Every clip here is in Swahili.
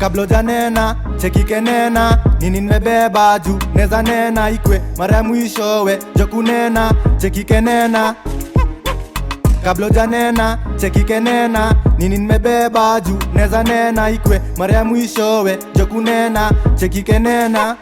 Kabla janena, cheki kenena, nini nimebeba juu, neza nena ikwe, mara ya mwisho we, jokunena, cheki kenena. Kabla janena, cheki kenena, nini nimebeba juu, neza nena ikwe, mara ya mwisho we, jokunena, cheki kenena.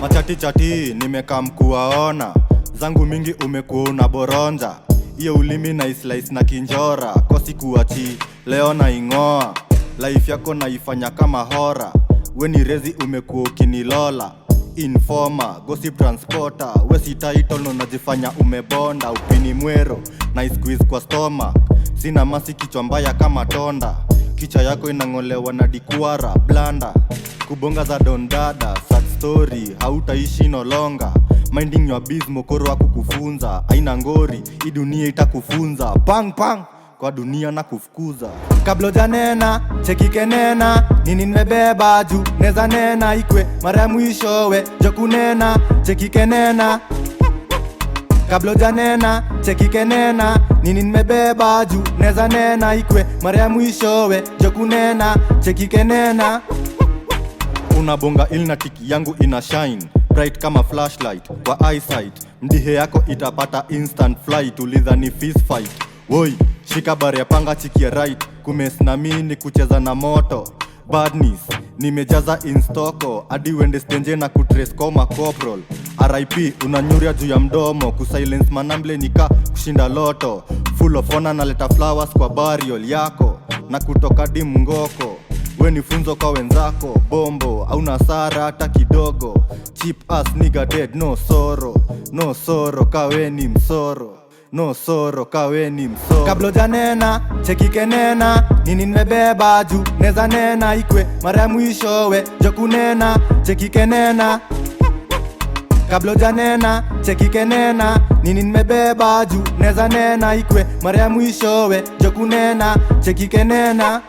Machati chati, nimekam kuwaona, zangu mingi umekuwa unaboronja. Iyo ulimi na islice na kinjora, kwa siku wachi, leo na ingoa. Life yako naifanya kama hora, we ni rezi umekuwa ukinilola. Informer, gossip transporter, we si title no najifanya umebonda. Upini mwero, na squeeze kwa stomach, sina masi kichwa mbaya kama tonda. Kicha yako inangolewa na dikwara, blanda. Kubonga za dondada, sad story, hautaishi no longer. Minding your biz mokoro wa kukufunza, aina ngori, hii dunia itakufunza. Pang pang, kwa dunia na kufukuza. Kabla janena, cheki kenena, nini nimebeba juu, neza nena ikwe, mara ya mwisho we, jokunena, cheki kenena. Kabla janena, cheki kenena, nini nimebeba juu, neza nena ikwe, mara ya mwisho we, jokunena, cheki kenena. Unabonga ilna tiki yangu ina shine, bright kama flashlight, kwa eyesight. Mdihe yako itapata instant flight, ulidhani fist fight. Woi, shika bare ya panga chiki ya right, kumes na mini kucheza na moto. Badness, nimejaza instoko, adi wende stenje na kutrace koma corporal. RIP, unanyuria juu ya mdomo, kusilence manamble nika kushinda loto. Full of honor na leta flowers kwa burial yako, na kutoka dimu ngoko. We ni funzo kwa wenzako, bombo, au nasara hata kidogo. Cheap ass nigga dead, no sorrow. No sorrow, kawe ni msoro. No sorrow, kawe ni msoro. Kabla janena, cheki kenena, nini nimebeba juu, neza nena ikwe, mara ya mwisho we, jokunena, cheki kenena. Kabla janena, cheki kenena, nini nimebeba juu, neza nena ikwe, mara ya mwisho we, jokunena, cheki kenena.